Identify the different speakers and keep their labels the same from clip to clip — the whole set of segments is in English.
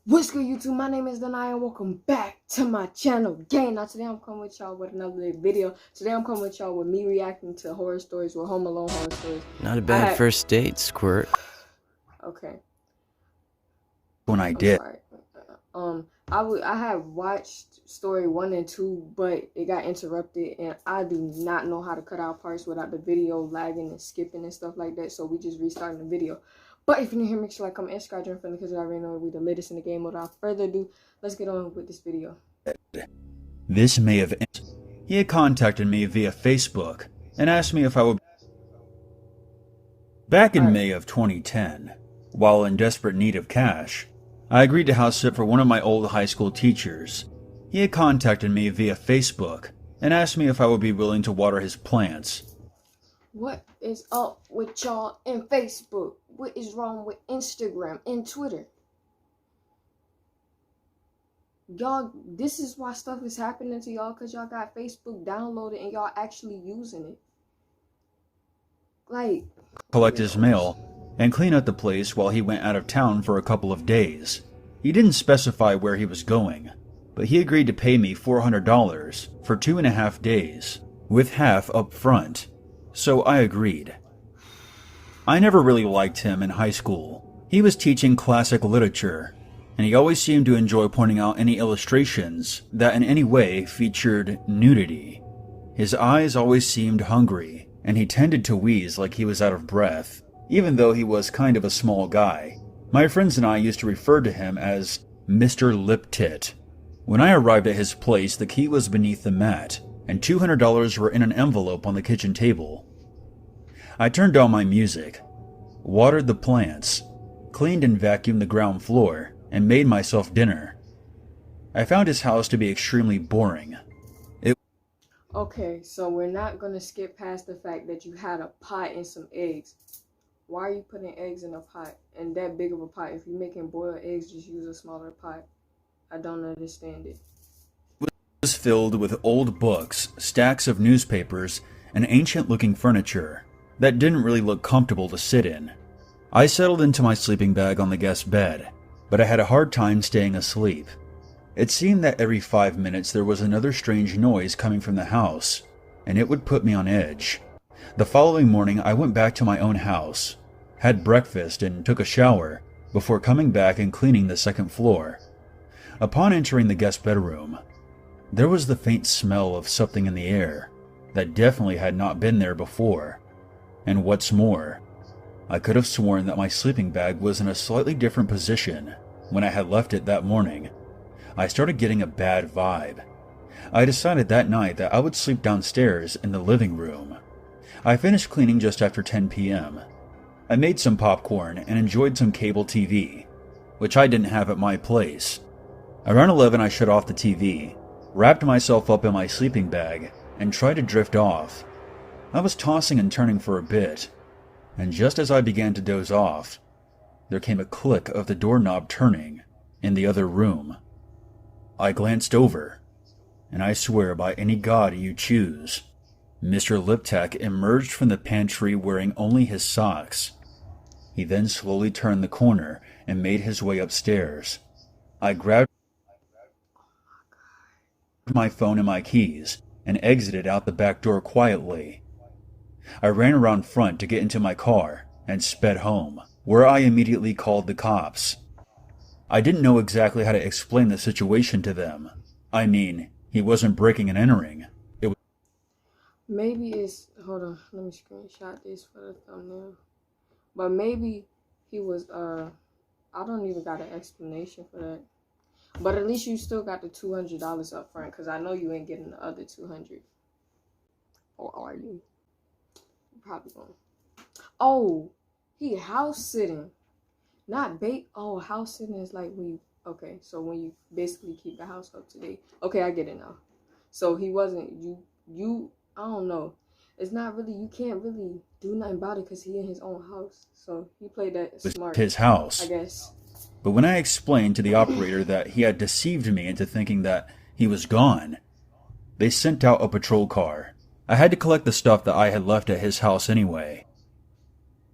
Speaker 1: What's good, YouTube? My name is Denai and welcome back to my channel. Gang, now today I'm coming with y'all with another video. Today I'm coming with y'all with me reacting to horror stories, with Home Alone horror stories.
Speaker 2: Not a bad first date, Squirt.
Speaker 1: Okay.
Speaker 3: When I did.
Speaker 1: Sorry. I have watched story 1 and 2, but it got interrupted, and I do not know how to cut out parts without the video lagging and skipping and stuff like that. So we just restarting the video. But if you're new here, make sure like, comment, and subscribe, join friendly, because I already know we the latest in the game. Without further ado, let's get on with this video.
Speaker 3: This may have ended. He had contacted me via Facebook and asked me if I would. Back in May of 2010, while in desperate need of cash, I agreed to house sit for one of my old high school teachers. He had contacted me via Facebook and asked me if I would be willing to water his plants.
Speaker 1: What is up with y'all in Facebook? What is wrong with Instagram and Twitter? Y'all, this is why stuff is happening to y'all, because y'all got Facebook downloaded and y'all actually using it. Like,
Speaker 3: collect his mail and clean up the place while he went out of town for a couple of days. He didn't specify where he was going, but he agreed to pay me $400 for 2.5 days, with half up front. So I agreed. I never really liked him in high school. He was teaching classic literature, and he always seemed to enjoy pointing out any illustrations that in any way featured nudity. His eyes always seemed hungry, and he tended to wheeze like he was out of breath, even though he was kind of a small guy. My friends and I used to refer to him as Mr. Lip Tit. When I arrived at his place, the key was beneath the mat, and $200 were in an envelope on the kitchen table. I turned on my music, watered the plants, cleaned and vacuumed the ground floor, and made myself dinner. I found his house to be extremely boring.
Speaker 1: Okay, so we're not going to skip past the fact that you had a pot and some eggs. Why are you putting eggs in a pot, and that big of a pot? If you're making boiled eggs, just use a smaller pot. I don't understand it.
Speaker 3: It was filled with old books, stacks of newspapers, and ancient-looking furniture that didn't really look comfortable to sit in. I settled into my sleeping bag on the guest bed, but I had a hard time staying asleep. It seemed that every 5 minutes there was another strange noise coming from the house, and it would put me on edge. The following morning I went back to my own house, had breakfast, and took a shower before coming back and cleaning the second floor. Upon entering the guest bedroom, there was the faint smell of something in the air that definitely had not been there before. And what's more, I could have sworn that my sleeping bag was in a slightly different position when I had left it that morning. I started getting a bad vibe. I decided that night that I would sleep downstairs in the living room. I finished cleaning just after 10 p.m. I made some popcorn and enjoyed some cable TV, which I didn't have at my place. Around 11 I shut off the TV, wrapped myself up in my sleeping bag, and tried to drift off. I was tossing and turning for a bit, and just as I began to doze off, there came a click of the doorknob turning in the other room. I glanced over, and I swear by any god you choose, Mr. Liptak emerged from the pantry wearing only his socks. He then slowly turned the corner and made his way upstairs. I grabbed my phone and my keys and exited out the back door quietly. I ran around front to get into my car and sped home, where I immediately called the cops. I didn't know exactly how to explain the situation to them. I mean, he wasn't breaking and entering. It was
Speaker 1: Maybe it's, hold on, let me screenshot this for the thumbnail. But maybe he was, I don't even got an explanation for that. But at least you still got the $200 up front, because I know you ain't getting the other 200. Or are you? Probably won't. Oh, he house sitting, not bait. Oh, house sitting is like when you, okay, so when you basically keep the house up to date. Okay, I get it now. So he wasn't, I don't know. It's not really, you can't really do nothing about it because he in his own house. So he played that smart.
Speaker 3: His house,
Speaker 1: I guess.
Speaker 3: But when I explained to the operator that he had deceived me into thinking that he was gone, they sent out a patrol car. I had to collect the stuff that I had left at his house anyway.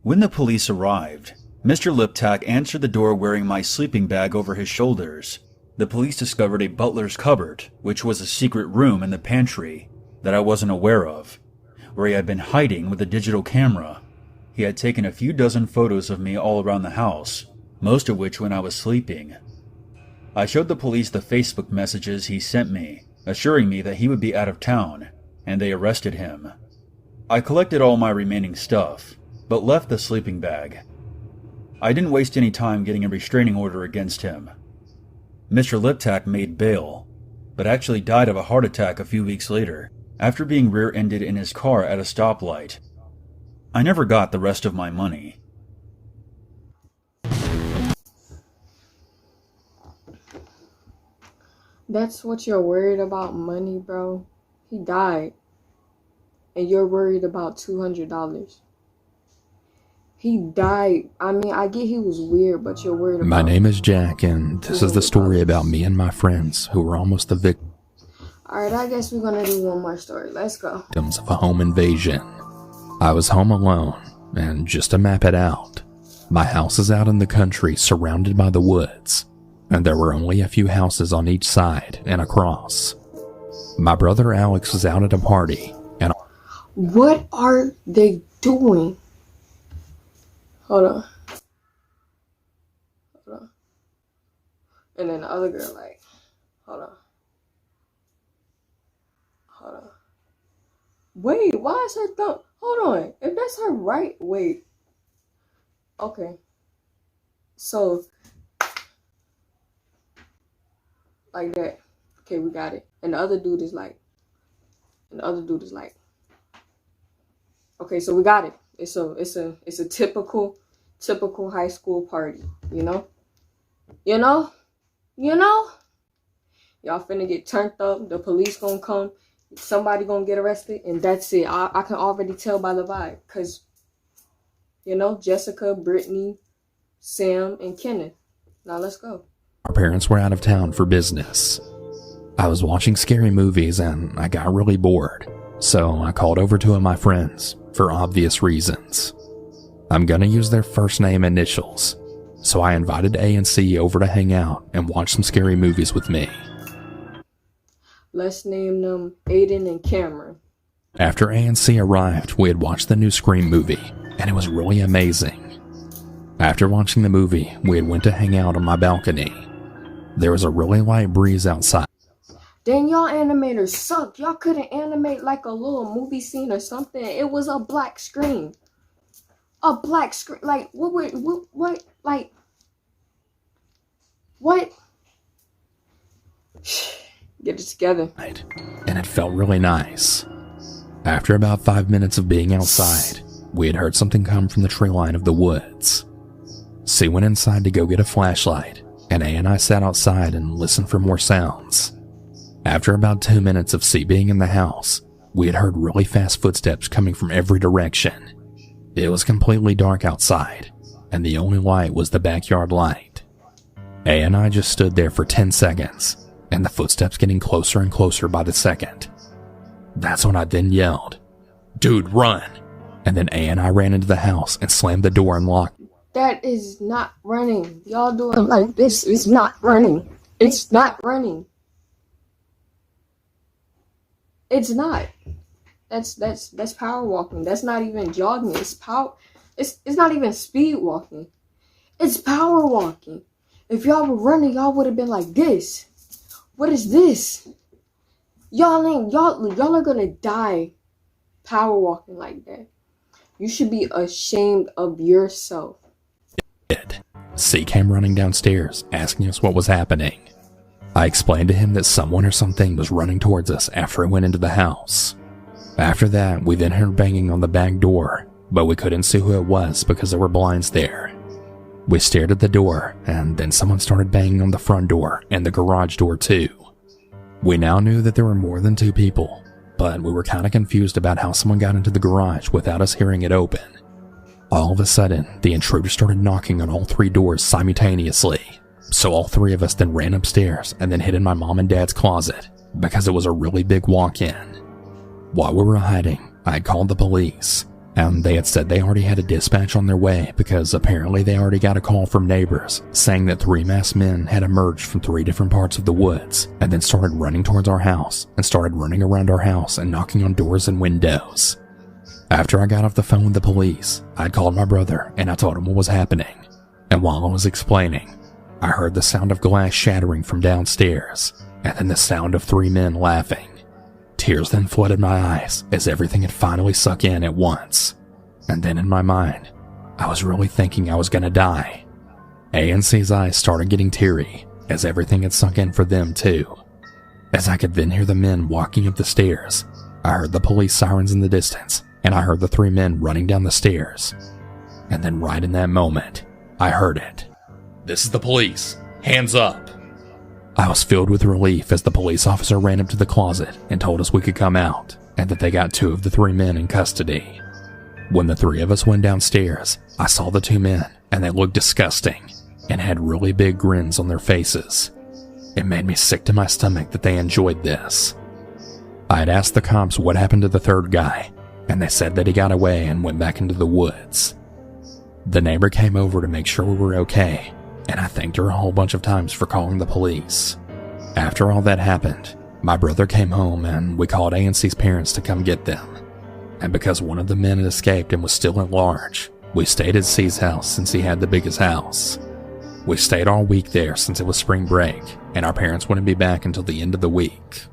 Speaker 3: When the police arrived, Mr. Liptak answered the door wearing my sleeping bag over his shoulders. The police discovered a butler's cupboard, which was a secret room in the pantry that I wasn't aware of, where he had been hiding with a digital camera. He had taken a few dozen photos of me all around the house, most of which when I was sleeping. I showed the police the Facebook messages he sent me, assuring me that he would be out of town, and they arrested him. I collected all my remaining stuff, but left the sleeping bag. I didn't waste any time getting a restraining order against him. Mr. Liptak made bail, but actually died of a heart attack a few weeks later, after being rear-ended in his car at a stoplight. I never got the rest of my money.
Speaker 1: That's what you're worried about, money, bro? He died. And you're worried about $200. He died. I mean, I get he was weird, but you're worried about...
Speaker 4: My name is Jack, and this is the story about me and my friends who were almost the
Speaker 1: Alright, I guess we're gonna do one more story. Let's go.
Speaker 4: victims of a home invasion. I was home alone, and just to map it out, my house is out in the country surrounded by the woods, and there were only a few houses on each side and across. My brother Alex was out at a party, and...
Speaker 1: What are they doing? Hold on. And then the other girl like, hold on. Wait, why is her thumb? Hold on. If that's her right, wait. Okay. So, like that. Okay, we got it. And the other dude is like, okay, so we got it. It's a typical high school party, you know? Y'all finna get turned up, the police gonna come, somebody gonna get arrested, and that's it. I can already tell by the vibe, cause Jessica, Brittany, Sam, and Kenneth. Now let's go.
Speaker 4: our parents were out of town for business. I was watching scary movies and I got really bored, so I called over two of my friends for obvious reasons. I'm gonna use their first name initials, so I invited A and C over to hang out and watch some scary movies with me.
Speaker 1: Let's name them Aiden and Cameron.
Speaker 4: After A and C arrived, we had watched the new Scream movie, and it was really amazing. After watching the movie, we had went to hang out on my balcony. There was a really light breeze outside.
Speaker 1: Dang, y'all animators suck. Y'all couldn't animate like a little movie scene or something. It was a black screen. A black screen. Like, what? Get it together.
Speaker 4: And it felt really nice. After about 5 minutes of being outside, we had heard something come from the tree line of the woods. C went inside to go get a flashlight, and A and I sat outside and listened for more sounds. After about 2 minutes of C being in the house, we had heard really fast footsteps coming from every direction. It was completely dark outside, and the only light was the backyard light. A and I just stood there for 10 seconds, and the footsteps getting closer and closer by the second. That's when I then yelled, "Dude, run!" And then A and I ran into the house and slammed the door and locked.
Speaker 1: That is not running. Y'all doing like this is not running. It's not running. It's not. That's power walking. That's not even jogging. It's power. It's not even speed walking. It's power walking. If y'all were running, y'all would have been like this. What is this? Y'all are gonna die power walking like that. You should be ashamed of yourself.
Speaker 4: C came running downstairs, asking us what was happening. I explained to him that someone or something was running towards us after I went into the house. After that, we then heard banging on the back door, but we couldn't see who it was because there were blinds there. We stared at the door, and then someone started banging on the front door and the garage door too. We now knew that there were more than two people, but we were kind of confused about how someone got into the garage without us hearing it open. All of a sudden, the intruder started knocking on all three doors simultaneously, so all three of us then ran upstairs and then hid in my mom and dad's closet because it was a really big walk-in. While we were hiding, I had called the police, And they had said they already had a dispatch on their way because apparently they already got a call from neighbors saying that 3 masked men had emerged from 3 different parts of the woods and then started running towards our house and started running around our house and knocking on doors and windows. After I got off the phone with the police, I called my brother and I told him what was happening. And while I was explaining, I heard the sound of glass shattering from downstairs and then the sound of 3 men laughing. Tears then flooded my eyes as everything had finally sunk in at once. And then in my mind, I was really thinking I was gonna die. ANC's eyes started getting teary as everything had sunk in for them too. As I could then hear the men walking up the stairs, I heard the police sirens in the distance and I heard the 3 men running down the stairs. And then right in that moment, I heard it. "This is the police. Hands up." I was filled with relief as the police officer ran up to the closet and told us we could come out and that they got 2 of the 3 men in custody. When the 3 of us went downstairs, I saw the 2 men and they looked disgusting and had really big grins on their faces. It made me sick to my stomach that they enjoyed this. I had asked the cops what happened to the 3rd guy and they said that he got away and went back into the woods. The neighbor came over to make sure we were okay, and I thanked her a whole bunch of times for calling the police. After all that happened, my brother came home and we called ANC's parents to come get them. And because one of the men had escaped and was still at large, we stayed at C's house since he had the biggest house. We stayed all week there since it was spring break, and our parents wouldn't be back until the end of the week.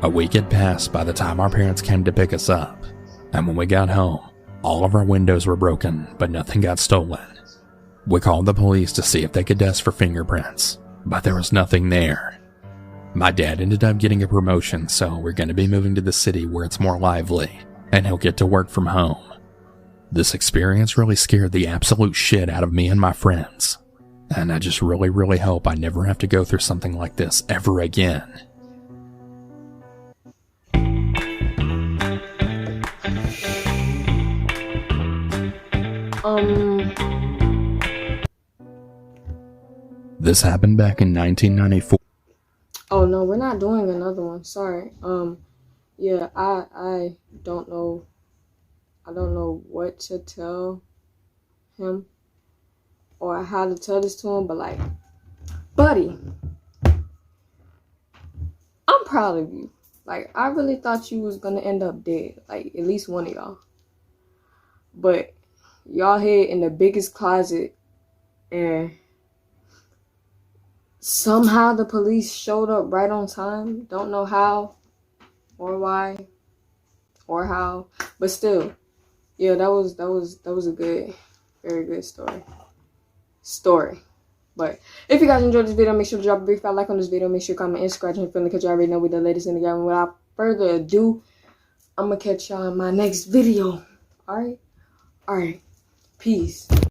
Speaker 4: A week had passed by the time our parents came to pick us up, and when we got home, all of our windows were broken, but nothing got stolen. We called the police to see if they could test for fingerprints, but there was nothing there. My dad ended up getting a promotion, so we're going to be moving to the city where it's more lively, and he'll get to work from home. This experience really scared the absolute shit out of me and my friends, and I just really hope I never have to go through something like this ever again. This happened back in 1994.
Speaker 1: Oh no, we're not doing another one. Sorry. Yeah, I don't know. I don't know what to tell him or how to tell this to him, but like, buddy, I'm proud of you. Like, I really thought you was gonna end up dead. Like, at least one of y'all. But y'all hid in the biggest closet and somehow the police showed up right on time. Don't know how or why or how, but still, yeah, that was a good, very good story. But if you guys enjoyed this video, make sure to drop a brief like on this video. Make sure to comment and subscribe and because you already know we the latest in the game. Without further ado, I'm gonna catch y'all in my next video. All right, peace.